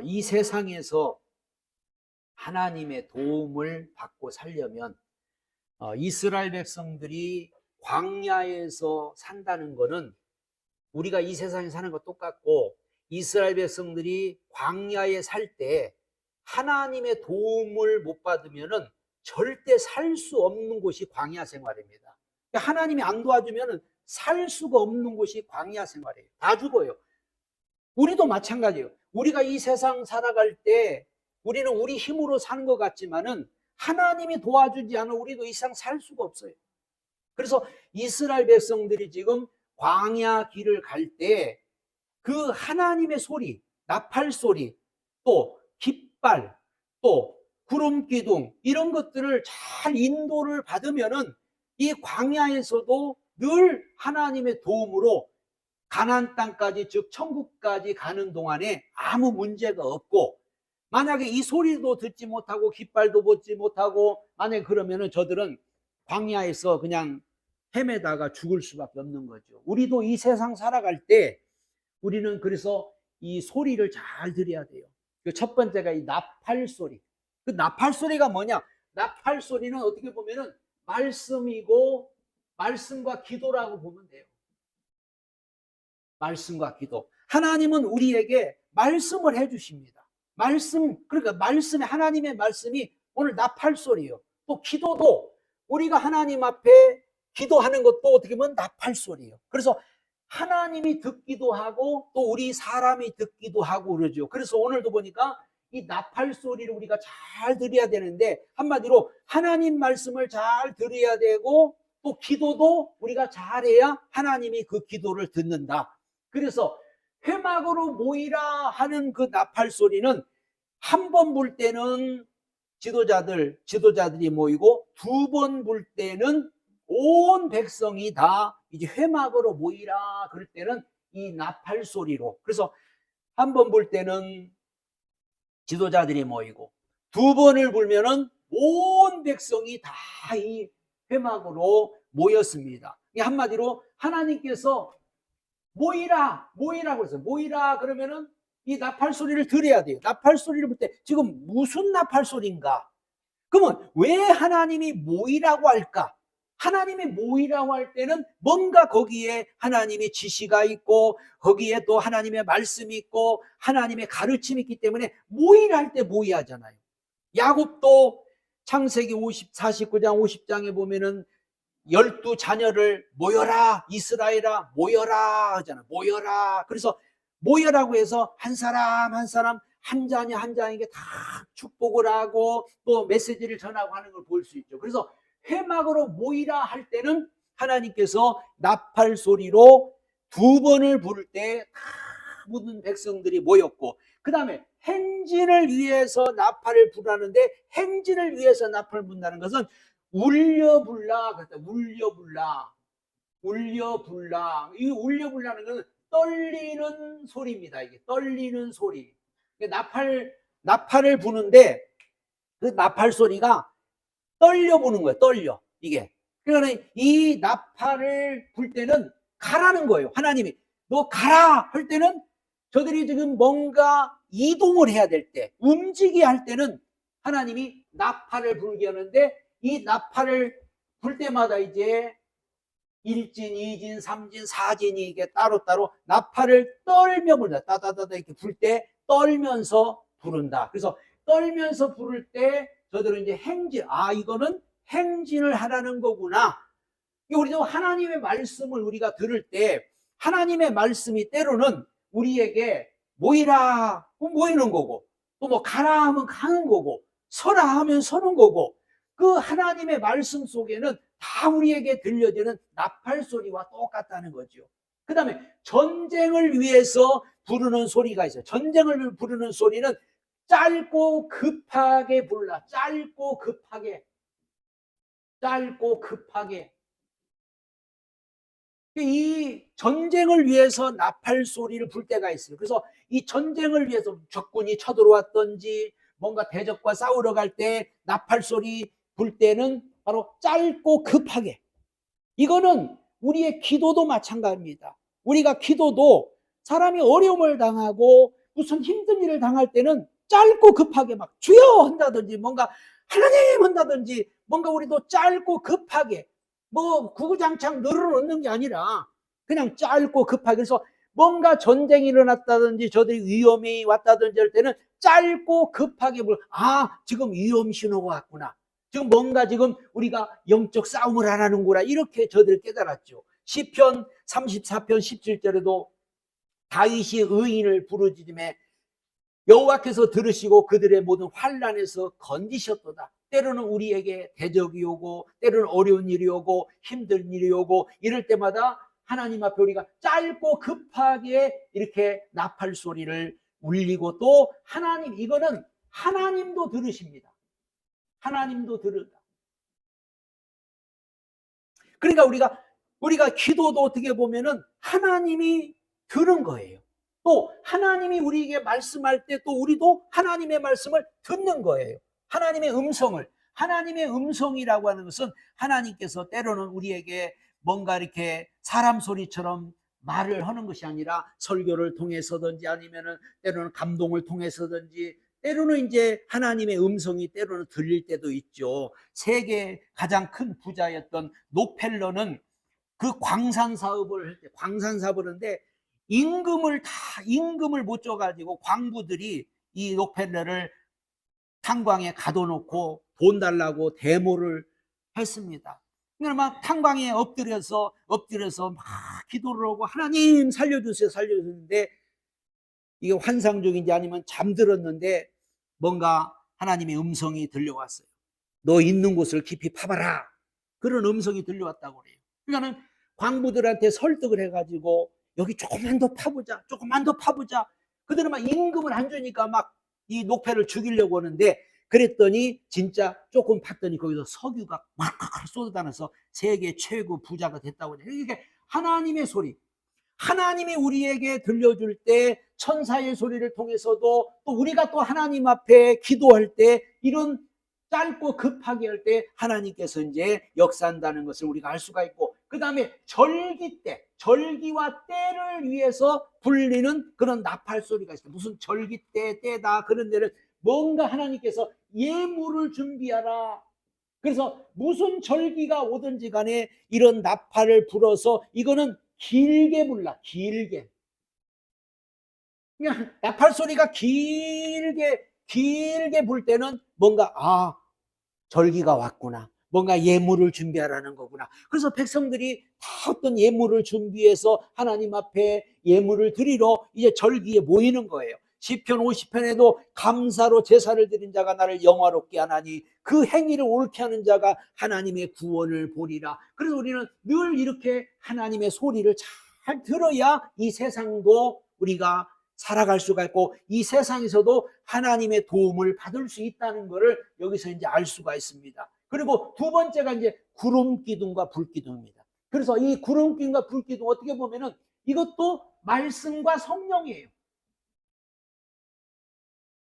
이 세상에서 하나님의 도움을 받고 살려면 이스라엘 백성들이 광야에서 산다는 것은 우리가 이 세상에 사는 것 똑같고, 이스라엘 백성들이 광야에 살 때 하나님의 도움을 못 받으면 절대 살 수 없는 곳이 광야 생활입니다. 하나님이 안 도와주면 살 수가 없는 곳이 광야 생활이에요. 다 죽어요. 우리도 마찬가지예요. 우리가 이 세상 살아갈 때 우리는 우리 힘으로 사는 것 같지만은 하나님이 도와주지 않으면 우리도 이 세상 살 수가 없어요. 그래서 이스라엘 백성들이 지금 광야 길을 갈 때 그 하나님의 소리, 나팔 소리, 또 깃발, 또 구름 기둥, 이런 것들을 잘 인도를 받으면은 이 광야에서도 늘 하나님의 도움으로 가나안 땅까지, 즉 천국까지 가는 동안에 아무 문제가 없고, 만약에 이 소리도 듣지 못하고 깃발도 보지 못하고 만약에 그러면은 저들은 광야에서 그냥 헤매다가 죽을 수밖에 없는 거죠. 우리도 이 세상 살아갈 때 우리는 그래서 이 소리를 잘 들어야 돼요. 그 첫 번째가 이 나팔 소리. 그 나팔 소리가 뭐냐? 나팔 소리는 어떻게 보면은 말씀이고, 말씀과 기도라고 보면 돼요. 말씀과 기도. 하나님은 우리에게 말씀을 해주십니다. 그러니까 말씀이, 하나님의 말씀이 오늘 나팔 소리예요. 또 기도도 우리가 하나님 앞에 기도하는 것도 어떻게 보면 나팔 소리예요. 그래서 하나님이 듣기도 하고 또 우리 사람이 듣기도 하고 그러죠. 그래서 오늘도 보니까 이 나팔 소리를 우리가 잘 들어야 되는데, 한마디로 하나님 말씀을 잘 들어야 되고 또 기도도 우리가 잘해야 하나님이 그 기도를 듣는다. 그래서 회막으로 모이라 하는 그 나팔 소리는 한 번 불 때는 지도자들이 모이고, 두 번 불 때는 온 백성이 다 이제 회막으로 모이라 그럴 때는 이 나팔 소리로. 그래서 한 번 불 때는 지도자들이 모이고, 두 번을 불면은 온 백성이 다 이 회막으로 모였습니다. 한마디로 하나님께서 모이라고 해서, 모이라 그러면은 이 나팔 소리를 들어야 돼요. 나팔 소리를 불 때 지금 무슨 나팔 소리인가? 그러면 왜 하나님이 모이라고 할까? 하나님이 모이라고 할 때는 뭔가 거기에 하나님의 지시가 있고, 거기에 또 하나님의 말씀이 있고 하나님의 가르침이 있기 때문에 모이라 할 때 모이하잖아요. 야곱도 창세기 49장 50장에 보면은 12자녀를 모여라, 이스라엘아 모여라 하잖아. 모여라. 그래서 모여라고 해서 한 사람 한 사람, 한 자녀 한 자에게 다 축복을 하고 또 메시지를 전하고 하는 걸 볼 수 있죠. 그래서 회막으로 모이라 할 때는 하나님께서 나팔 소리로 두 번을 부를 때 다 모든 백성들이 모였고, 그 다음에 행진을 위해서 나팔을 부르는데, 행진을 위해서 나팔을 분다는 것은 울려불라. 울려불라. 이 울려불라는 것은 떨리는 소리입니다. 이게 떨리는 소리. 나팔을 부는데 그 나팔 소리가 떨려 부는 거예요. 떨려. 이게. 그러니까 이 나팔을 불 때는 가라는 거예요. 하나님이 너 가라 할 때는 저들이 지금 뭔가 이동을 해야 될 때, 움직이게 할 때는 하나님이 나팔을 불게 하는데, 이 나팔을 불 때마다 이제 1진, 2진, 3진, 4진이 이게 따로따로 나팔을 떨며 부른다. 따다다다 이렇게 불 때 떨면서 부른다. 그래서 떨면서 부를 때 저들은 이제 이거는 행진을 하라는 거구나. 우리도 하나님의 말씀을 우리가 들을 때, 하나님의 말씀이 때로는 우리에게 모이라 하면 모이는 거고, 또 뭐 가라 하면 가는 거고, 서라 하면 서는 거고, 그 하나님의 말씀 속에는 다 우리에게 들려지는 나팔 소리와 똑같다는 거죠. 그 다음에 전쟁을 위해서 부르는 소리가 있어요. 전쟁을 부르는 소리는 짧고 급하게 불라. 짧고 급하게. 이 전쟁을 위해서 나팔 소리를 불 때가 있어요. 그래서 이 전쟁을 위해서 적군이 쳐들어왔든지 뭔가 대적과 싸우러 갈 때 나팔 소리 불 때는 바로 짧고 급하게. 이거는 우리의 기도도 마찬가지입니다. 우리가 기도도 사람이 어려움을 당하고 무슨 힘든 일을 당할 때는 짧고 급하게 막 주여 한다든지 뭔가 하나님 한다든지 뭔가 우리도 짧고 급하게 뭐 구구장창 늘어놓는 게 아니라 그냥 짧고 급하게. 그래서 뭔가 전쟁이 일어났다든지 저들이 위험이 왔다든지 할 때는 짧고 급하게 지금 위험 신호가 왔구나. 지금 뭔가 지금 우리가 영적 싸움을 안 하는구나. 이렇게 저들이 깨달았죠. 시편 34편 17절에도 다윗이 의인을 부르짖음에 여호와께서 들으시고 그들의 모든 환난에서 건지셨도다. 때로는 우리에게 대적이 오고 때로는 어려운 일이 오고 힘든 일이 오고 이럴 때마다 하나님 앞에 우리가 짧고 급하게 이렇게 나팔 소리를 울리고 또 하나님, 이거는 하나님도 들으십니다. 하나님도 들은다. 그러니까 우리가 기도도 어떻게 보면은 하나님이 들은 거예요. 또 하나님이 우리에게 말씀할 때 또 우리도 하나님의 말씀을 듣는 거예요. 하나님의 음성이라고 하는 것은 하나님께서 때로는 우리에게 뭔가 이렇게 사람 소리처럼 말을 하는 것이 아니라 설교를 통해서든지 아니면은 때로는 감동을 통해서든지 때로는 이제 하나님의 음성이 때로는 들릴 때도 있죠. 세계 가장 큰 부자였던 록펠러는 그 광산 사업을 할 때, 광산 사업을 하는데 임금을 못 줘가지고 광부들이 이 록펠러를 탄광에 가둬놓고 돈 달라고 데모를 했습니다. 그러니까 막 탄광에 엎드려서 막 기도를 하고 하나님 살려주세요 살려주는데 이게 환상적인지 아니면 잠들었는데 뭔가 하나님의 음성이 들려왔어요. 너 있는 곳을 깊이 파봐라. 그런 음성이 들려왔다고 그래요. 그러니까는 광부들한테 설득을 해가지고 여기 조금만 더 파보자. 조금만 더 파보자. 그들은 막 임금을 안 주니까 막 이 녹패를 죽이려고 하는데 그랬더니 진짜 조금 팠더니 거기서 석유가 막 쏟아나서 세계 최고 부자가 됐다고 해요. 이게 하나님의 소리. 하나님이 우리에게 들려줄 때 천사의 소리를 통해서도 또 우리가 또 하나님 앞에 기도할 때 이런 짧고 급하게 할 때 하나님께서 이제 역사한다는 것을 우리가 알 수가 있고, 그 다음에 절기 때, 절기와 때를 위해서 불리는 그런 나팔 소리가 있어요. 무슨 절기 때다 그런 데를 뭔가 하나님께서 예물을 준비하라. 그래서 무슨 절기가 오든지 간에 이런 나팔을 불어서 이거는 길게 불라. 길게. 그냥 나팔 소리가 길게 불 때는 뭔가 절기가 왔구나. 뭔가 예물을 준비하라는 거구나. 그래서 백성들이 다 어떤 예물을 준비해서 하나님 앞에 예물을 드리러 이제 절기에 모이는 거예요. 시편 50편에도 감사로 제사를 드린 자가 나를 영화롭게 하나니 그 행위를 옳게 하는 자가 하나님의 구원을 보리라. 그래서 우리는 늘 이렇게 하나님의 소리를 잘 들어야 이 세상도 우리가 살아갈 수가 있고 이 세상에서도 하나님의 도움을 받을 수 있다는 것을 여기서 이제 알 수가 있습니다. 그리고 두 번째가 이제 구름 기둥과 불 기둥입니다. 그래서 이 구름 기둥과 불 기둥 어떻게 보면은 이것도 말씀과 성령이에요.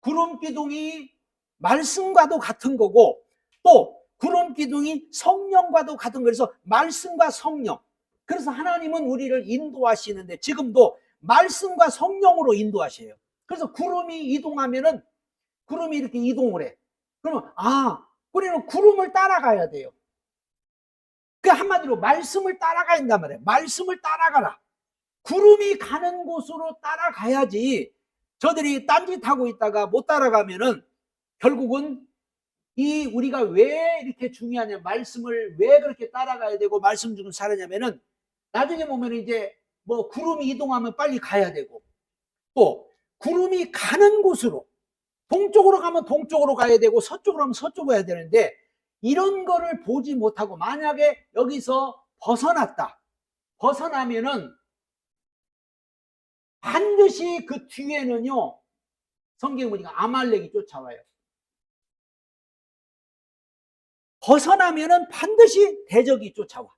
구름 기둥이 말씀과도 같은 거고 또 구름 기둥이 성령과도 같은 거예요. 그래서 말씀과 성령. 그래서 하나님은 우리를 인도하시는데 지금도 말씀과 성령으로 인도하셔요. 그래서 구름이 이동하면은 구름이 이렇게 이동을 해. 그러면 우리는 구름을 따라가야 돼요. 그 한마디로 말씀을 따라가야 한단 말이에요. 말씀을 따라가라. 구름이 가는 곳으로 따라가야지. 저들이 딴짓하고 있다가 못 따라가면은 결국은 이 우리가 왜 이렇게 중요하냐, 말씀을 왜 그렇게 따라가야 되고 말씀 중에 살았냐면은 나중에 보면 이제 뭐 구름이 이동하면 빨리 가야 되고 또 구름이 가는 곳으로 동쪽으로 가면 동쪽으로 가야 되고 서쪽으로 가면 서쪽으로 가야 되는데 이런 거를 보지 못하고 만약에 여기서 벗어나면은 반드시 그 뒤에는요 성경에 보니까 아말렉이 쫓아와요. 벗어나면은 반드시 대적이 쫓아와.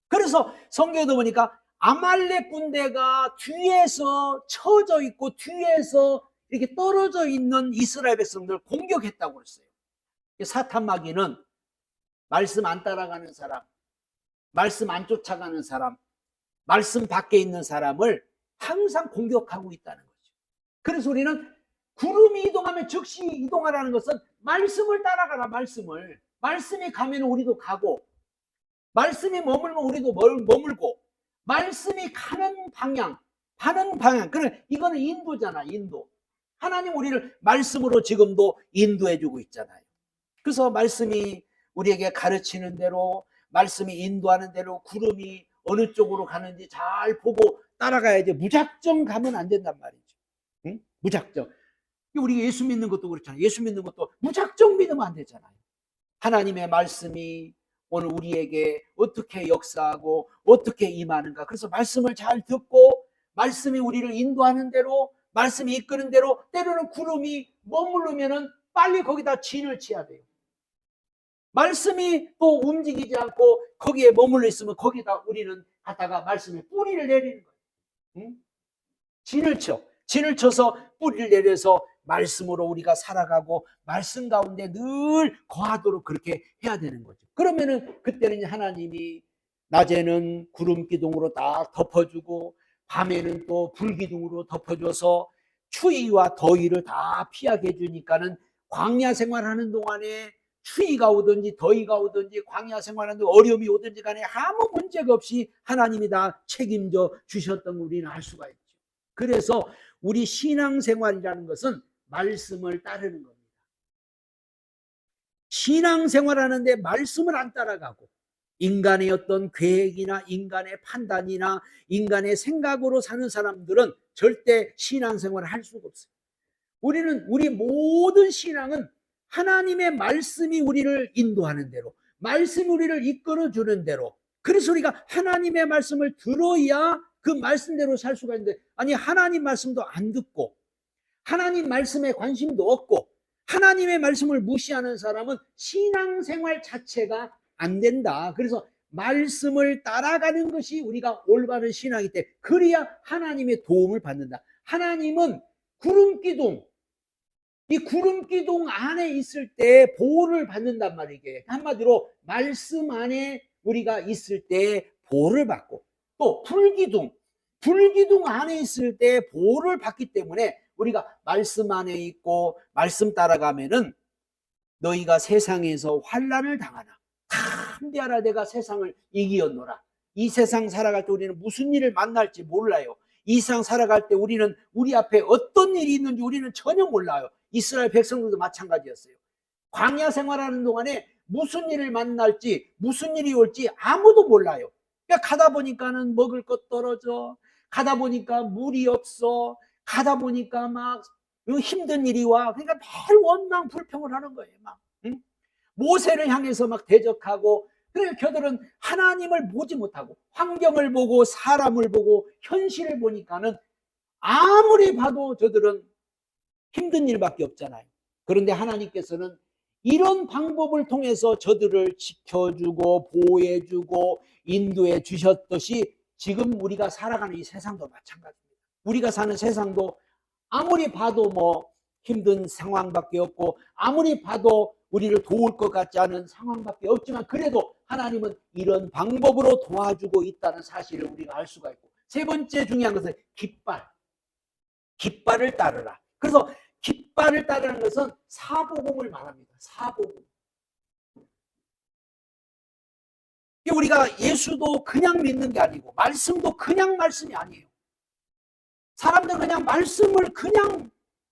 그래서 성경에도 보니까 아말렉 군대가 뒤에서 쳐져 있고 뒤에서 이렇게 떨어져 있는 이스라엘 백성들을 공격했다고 그랬어요. 사탄 마귀는 말씀 안 따라가는 사람, 말씀 안 쫓아가는 사람, 말씀 밖에 있는 사람을 항상 공격하고 있다는 거죠. 그래서 우리는 구름이 이동하면 즉시 이동하라는 것은 말씀을 따라가라. 말씀이 가면 우리도 가고, 말씀이 머물면 우리도 머물고, 말씀이 가는 방향. 그래, 이거는 인도잖아. 인도. 하나님 우리를 말씀으로 지금도 인도해주고 있잖아요. 그래서 말씀이 우리에게 가르치는 대로, 말씀이 인도하는 대로 구름이 어느 쪽으로 가는지 잘 보고 따라가야지. 무작정 가면 안 된단 말이죠. 응? 무작정. 우리 예수 믿는 것도 그렇잖아요. 예수 믿는 것도 무작정 믿으면 안 되잖아요. 하나님의 말씀이 오늘 우리에게 어떻게 역사하고 어떻게 임하는가. 그래서 말씀을 잘 듣고, 말씀이 우리를 인도하는 대로, 말씀이 이끄는 대로, 때로는 구름이 머무르면은 빨리 거기다 진을 치야 돼요. 말씀이 또 움직이지 않고 거기에 머물러 있으면 거기다 우리는 갖다가 말씀에 뿌리를 내리는 거예요. 응? 진을 쳐서 뿌리를 내려서 말씀으로 우리가 살아가고 말씀 가운데 늘 거하도록 그렇게 해야 되는 거죠. 그러면은 그때는 하나님이 낮에는 구름 기둥으로 딱 덮어주고, 밤에는 또 불 기둥으로 덮어줘서 추위와 더위를 다 피하게 해주니까는 광야 생활하는 동안에 추위가 오든지 더위가 오든지 광야 생활하는 동안 어려움이 오든지 간에 아무 문제가 없이 하나님이 다 책임져 주셨던 걸 우리는 알 수가 있죠. 그래서 우리 신앙생활이라는 것은 말씀을 따르는 겁니다. 신앙생활하는데 말씀을 안 따라가고 인간의 어떤 계획이나 인간의 판단이나 인간의 생각으로 사는 사람들은 절대 신앙생활을 할 수가 없어요. 우리 모든 신앙은 하나님의 말씀이 우리를 인도하는 대로, 말씀이 우리를 이끌어주는 대로, 그래서 우리가 하나님의 말씀을 들어야 그 말씀대로 살 수가 있는데, 아니 하나님 말씀도 안 듣고 하나님 말씀에 관심도 없고 하나님의 말씀을 무시하는 사람은 신앙생활 자체가 안 된다. 그래서 말씀을 따라가는 것이 우리가 올바른 신앙이기 때문에, 그래야 하나님의 도움을 받는다. 하나님은 구름기둥, 이 구름기둥 안에 있을 때 보호를 받는단 말이에요. 한마디로 말씀 안에 우리가 있을 때 보호를 받고, 또 불기둥 안에 있을 때 보호를 받기 때문에 우리가 말씀 안에 있고 말씀 따라가면은 너희가 세상에서 환난을 당하나 담대하라, 내가 세상을 이기었노라. 이 세상 살아갈 때 우리는 무슨 일을 만날지 몰라요. 이 세상 살아갈 때 우리는 우리 앞에 어떤 일이 있는지 우리는 전혀 몰라요. 이스라엘 백성들도 마찬가지였어요. 광야 생활하는 동안에 무슨 일을 만날지, 무슨 일이 올지 아무도 몰라요. 그러니까 가다 보니까는 먹을 것 떨어져, 가다 보니까 물이 없어, 가다 보니까 막 힘든 일이 와. 그러니까 매일 원망 불평을 하는 거예요. 막 모세를 향해서 막 대적하고, 그러니까 저들은 하나님을 보지 못하고 환경을 보고 사람을 보고 현실을 보니까는 아무리 봐도 저들은 힘든 일밖에 없잖아요. 그런데 하나님께서는 이런 방법을 통해서 저들을 지켜주고 보호해주고 인도해 주셨듯이 지금 우리가 살아가는 이 세상도 마찬가지입니다. 우리가 사는 세상도 아무리 봐도 뭐 힘든 상황밖에 없고 아무리 봐도 우리를 도울 것 같지 않은 상황밖에 없지만, 그래도 하나님은 이런 방법으로 도와주고 있다는 사실을 우리가 알 수가 있고, 세 번째 중요한 것은 깃발을 따르라. 그래서 깃발을 따르는 것은 사복음을 말합니다. 사복음. 우리가 예수도 그냥 믿는 게 아니고 말씀도 그냥 말씀이 아니에요. 사람들은 그냥 말씀을 그냥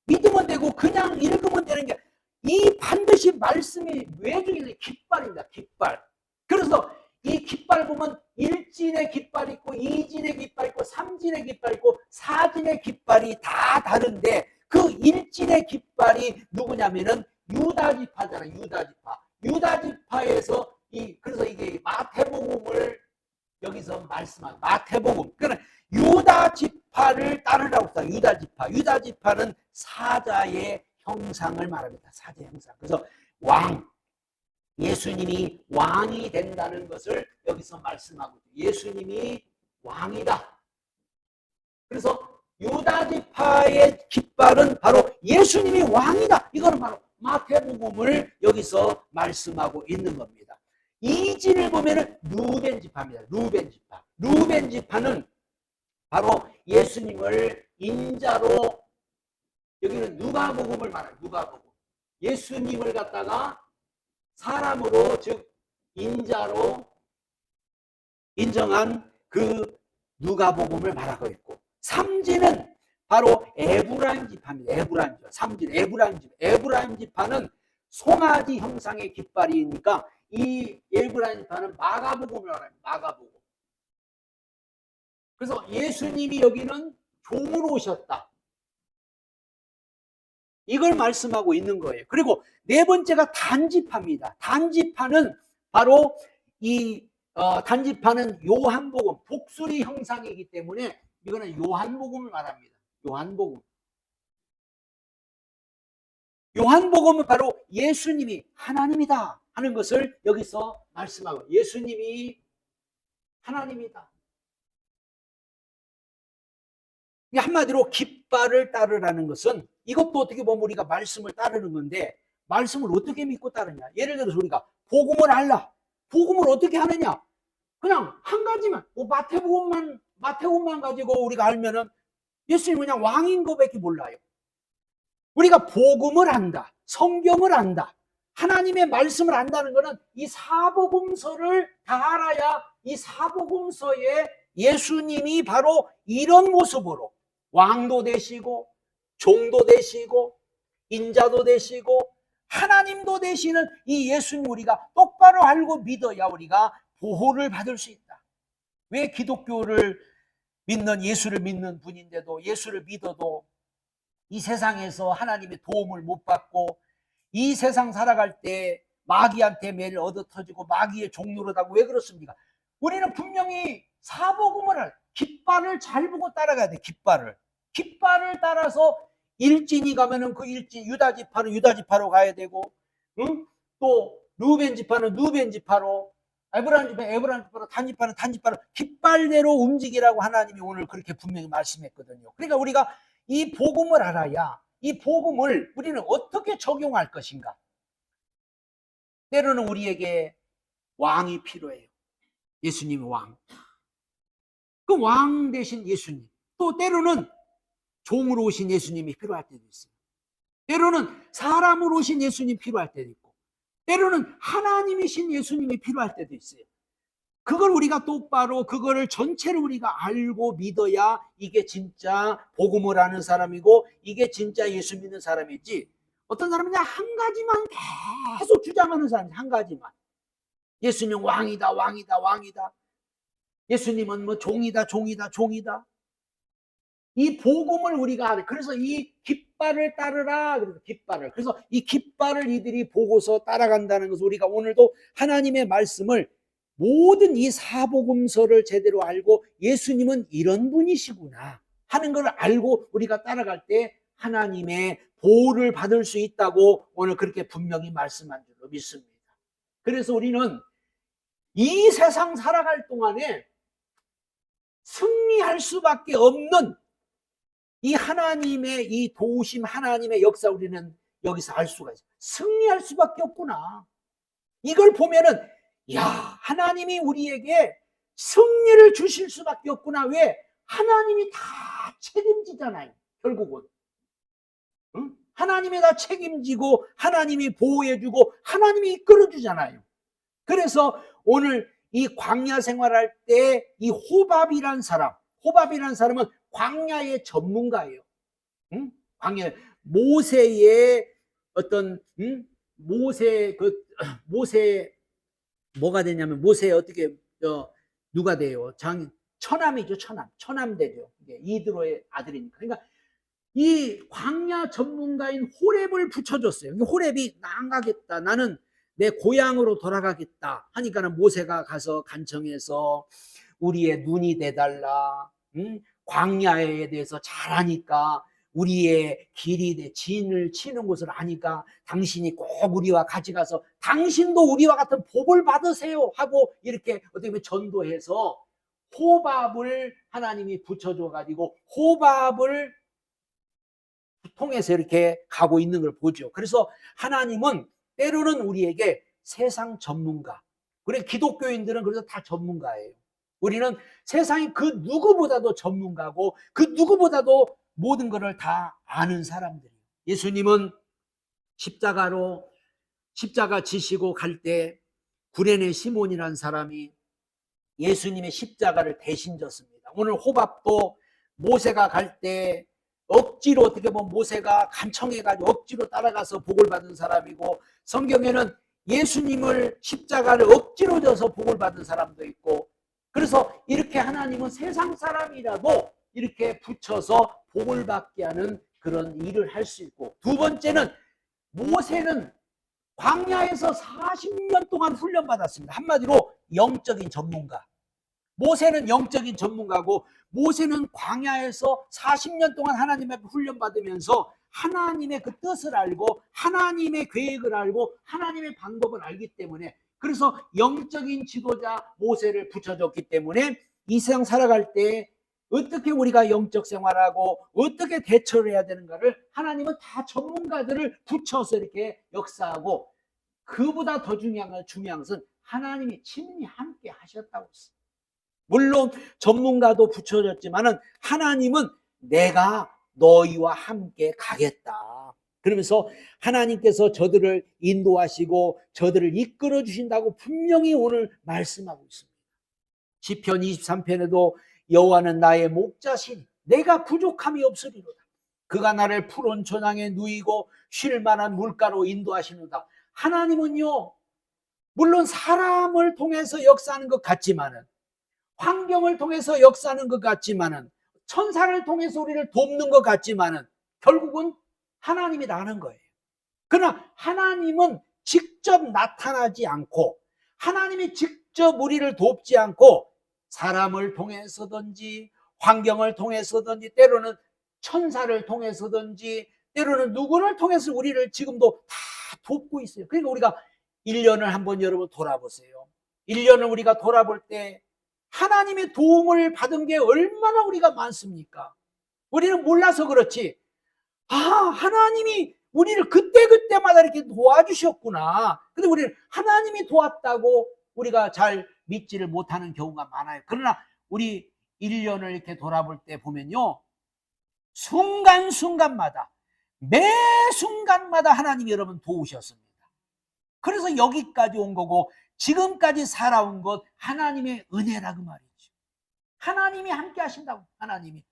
믿으면 되고 그냥 읽으면 되는 게, 이 반드시 말씀이 외주의 깃발입니다. 깃발. 그래서 이 깃발 보면 1진의 깃발 있고 2진의 깃발 있고 3진의 깃발 있고 4진의 깃발이 다 다른데, 그 1진의 깃발이 누구냐면은 유다지파잖아요. 유다지파에서 그래서 이게 마태복음을 여기서 말씀한 마태복음, 그러니까 유다지파를 따르라고 했다. 유다지파는 사자의 형상을 말합니다. 사자의 형상. 그래서 예수님이 왕이 된다는 것을 여기서 말씀하고, 예수님이 왕이다. 그래서 유다지파의 깃발은 바로 예수님이 왕이다. 이거는 바로 마태복음을 여기서 말씀하고 있는 겁니다. 이진을 보면은 루벤지파입니다. 루벤지파는 바로 예수님을 인자로 여기는 누가복음을 말해요. 누가복음. 예수님을 갖다가 사람으로, 즉 인자로 인정한 그 누가복음을 말하고 있고, 3지는 바로 에브라임 지파입니다. 에브라임 지파. 3지는 에브라임 지파. 에브라임 지파는 송아지 형상의 깃발이니까 이 에브라임 지파는 마가복음을 말해요. 마가복음. 그래서 예수님이 여기는 종으로 오셨다, 이걸 말씀하고 있는 거예요. 그리고 네 번째가 단지파입니다. 단지파는 바로 이 단지파는 요한복음, 독수리 형상이기 때문에 이거는 요한복음을 말합니다. 요한복음. 요한복음은 바로 예수님이 하나님이다 하는 것을 여기서 말씀하고, 예수님이 하나님이다. 한마디로 깃발을 따르라는 것은, 이것도 어떻게 보면 우리가 말씀을 따르는 건데, 말씀을 어떻게 믿고 따르냐. 예를 들어서 우리가 복음을 알라. 복음을 어떻게 하느냐. 그냥 한 가지만, 마태복음만 가지고 우리가 알면은 예수님 그냥 왕인 거밖에 몰라요. 우리가 복음을 안다, 성경을 안다, 하나님의 말씀을 안다는 것은 이 사복음서를 다 알아야 이 사복음서에 예수님이 바로 이런 모습으로 왕도 되시고 종도 되시고 인자도 되시고 하나님도 되시는 이 예수님 우리가 똑바로 알고 믿어야 우리가 보호를 받을 수 있다. 왜 기독교를 믿는, 예수를 믿는 분인데도, 예수를 믿어도 이 세상에서 하나님의 도움을 못 받고 이 세상 살아갈 때 마귀한테 매를 얻어 터지고 마귀의 종노릇하고, 왜 그렇습니까? 우리는 분명히 사복음을, 깃발을 잘 보고 따라가야 돼. 깃발을 따라서 일진이 가면은 그 일진, 유다 지파는 유다 지파로 가야 되고, 응? 또 루벤 지파는 루벤 지파로, 에브라임 지파는 에브라임 지파로, 단 지파는 단 지파로 깃발대로 움직이라고 하나님이 오늘 그렇게 분명히 말씀했거든요. 그러니까 우리가 이 복음을 알아야 이 복음을 우리는 어떻게 적용할 것인가. 때로는 우리에게 왕이 필요해요. 예수님이 왕. 그 왕 대신 예수님. 또 때로는 종으로 오신 예수님이 필요할 때도 있어요. 때로는 사람으로 오신 예수님이 필요할 때도 있고, 때로는 하나님이신 예수님이 필요할 때도 있어요. 그걸 우리가 똑바로, 그거를 전체를 우리가 알고 믿어야 이게 진짜 복음을 아는 사람이고 이게 진짜 예수 믿는 사람이지, 어떤 사람은 그냥 한 가지만 계속 주장하는 사람이, 한 가지만. 예수님 왕이다, 왕이다, 왕이다. 예수님은 뭐 종이다, 종이다, 종이다. 이 복음을 우리가 알아요. 그래서 이 깃발을 따르라. 그래서 깃발을. 그래서 이 깃발을 이들이 보고서 따라간다는 것을, 우리가 오늘도 하나님의 말씀을, 모든 이 사복음서를 제대로 알고 예수님은 이런 분이시구나 하는 걸 알고 우리가 따라갈 때 하나님의 보호를 받을 수 있다고 오늘 그렇게 분명히 말씀한 줄로 믿습니다. 그래서 우리는 이 세상 살아갈 동안에 승리할 수밖에 없는 이 하나님의 이 도우심, 하나님의 역사, 우리는 여기서 알 수가 있어요. 승리할 수밖에 없구나. 이걸 보면은, 야, 하나님이 우리에게 승리를 주실 수밖에 없구나. 왜? 하나님이 다 책임지잖아요, 결국은. 응? 하나님이 다 책임지고 하나님이 보호해주고 하나님이 이끌어주잖아요. 그래서 오늘 이 광야 생활할 때 이 호밥이란 사람은 광야의 전문가예요. 응? 광야, 모세의 어떤, 모세 뭐가 되냐면, 모세 어떻게 누가 돼요? 처남이죠. 처남 되죠. 이드로의 아들이니까. 그러니까 이 광야 전문가인 호렙을 붙여줬어요. 호렙이 나 안 가겠다, 나는 내 고향으로 돌아가겠다 하니까는 모세가 가서 간청해서 우리의 눈이 돼달라. 광야에 대해서 잘 아니까, 우리의 길이 진을 치는 곳을 아니까 당신이 꼭 우리와 같이 가서 당신도 우리와 같은 복을 받으세요 하고 이렇게 어떻게 보면 전도해서 호밥을 하나님이 붙여줘 가지고 호밥을 통해서 이렇게 가고 있는 걸 보죠. 그래서 하나님은 때로는 우리에게 세상 전문가, 그래 기독교인들은 그래서 다 전문가예요. 우리는 세상의 그 누구보다도 전문가고 그 누구보다도 모든 것을 다 아는 사람들이에요. 예수님은 십자가 지시고 갈 때 구레네 시몬이라는 사람이 예수님의 십자가를 대신 졌습니다. 오늘 호밥도 모세가 갈 때 억지로, 어떻게 보면 모세가 간청해가지고 억지로 따라가서 복을 받은 사람이고, 성경에는 예수님을 십자가를 억지로 져서 복을 받은 사람도 있고, 그래서 이렇게 하나님은 세상 사람이라도 이렇게 붙여서 복을 받게 하는 그런 일을 할 수 있고, 두 번째는 모세는 광야에서 40년 동안 훈련받았습니다. 한마디로 영적인 전문가. 모세는 영적인 전문가고, 모세는 광야에서 40년 동안 하나님 앞에 훈련받으면서 하나님의 그 뜻을 알고 하나님의 계획을 알고 하나님의 방법을 알기 때문에, 그래서 영적인 지도자 모세를 붙여줬기 때문에 이 세상 살아갈 때 어떻게 우리가 영적 생활하고 어떻게 대처를 해야 되는가를 하나님은 다 전문가들을 붙여서 이렇게 역사하고, 그보다 더 중요한 것은 하나님이 친히 함께 하셨다고 했어요. 물론 전문가도 붙여졌지만은 하나님은 내가 너희와 함께 가겠다. 그러면서 하나님께서 저들을 인도하시고 저들을 이끌어 주신다고 분명히 오늘 말씀하고 있습니다. 시편 23편에도 여호와는 나의 목자시니 내가 부족함이 없으리로다. 그가 나를 푸른 초장에 누이고 쉴 만한 물가로 인도하시는다. 하나님은요, 물론 사람을 통해서 역사하는 것 같지만은, 환경을 통해서 역사하는 것 같지만은, 천사를 통해서 우리를 돕는 것 같지만은 결국은 하나님이 나는 거예요. 그러나 하나님은 직접 나타나지 않고, 하나님이 직접 우리를 돕지 않고 사람을 통해서든지 환경을 통해서든지 때로는 천사를 통해서든지 때로는 누구를 통해서 우리를 지금도 다 돕고 있어요. 그러니까 우리가 1년을 한번 여러분 돌아보세요. 1년을 우리가 돌아볼 때 하나님의 도움을 받은 게 얼마나 우리가 많습니까? 우리는 몰라서 그렇지, 하나님이 우리를 그때그때마다 이렇게 도와주셨구나. 근데 우리는 하나님이 도왔다고 우리가 잘 믿지를 못하는 경우가 많아요. 그러나 우리 1년을 이렇게 돌아볼 때 보면요, 순간순간마다, 매 순간마다 하나님이 여러분 도우셨습니다. 그래서 여기까지 온 거고 지금까지 살아온 것 하나님의 은혜라고 말이죠. 하나님이 함께 하신다고. 하나님이.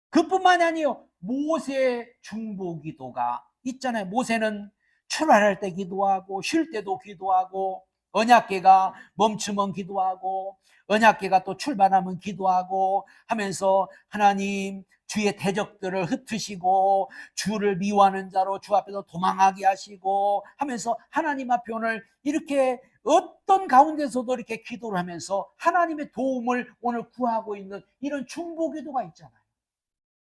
그뿐만이 아니에요. 모세 중보 기도가 있잖아요. 모세는 출발할 때 기도하고 쉴 때도 기도하고, 언약궤가 멈추면 기도하고 언약궤가 또 출발하면 기도하고 하면서 하나님 주의 대적들을 흩으시고 주를 미워하는 자로 주 앞에서 도망하게 하시고 하면서 하나님 앞에 오늘 이렇게 어떤 가운데서도 이렇게 기도를 하면서 하나님의 도움을 오늘 구하고 있는 이런 중보 기도가 있잖아요.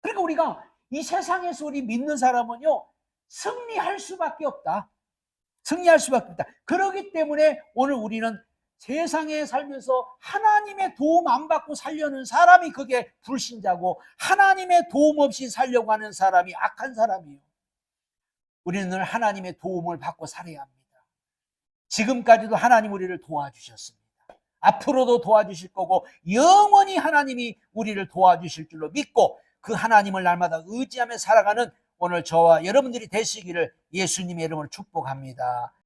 그러니까 우리가 이 세상에서 우리 믿는 사람은요, 승리할 수밖에 없다. 승리할 수밖에 없다. 그렇기 때문에 오늘 우리는 세상에 살면서 하나님의 도움 안 받고 살려는 사람이 그게 불신자고, 하나님의 도움 없이 살려고 하는 사람이 악한 사람이에요. 우리는 늘 하나님의 도움을 받고 살아야 합니다. 지금까지도 하나님 우리를 도와주셨습니다. 앞으로도 도와주실 거고 영원히 하나님이 우리를 도와주실 줄로 믿고 그 하나님을 날마다 의지하며 살아가는 오늘 저와 여러분들이 되시기를 예수님의 이름으로 축복합니다.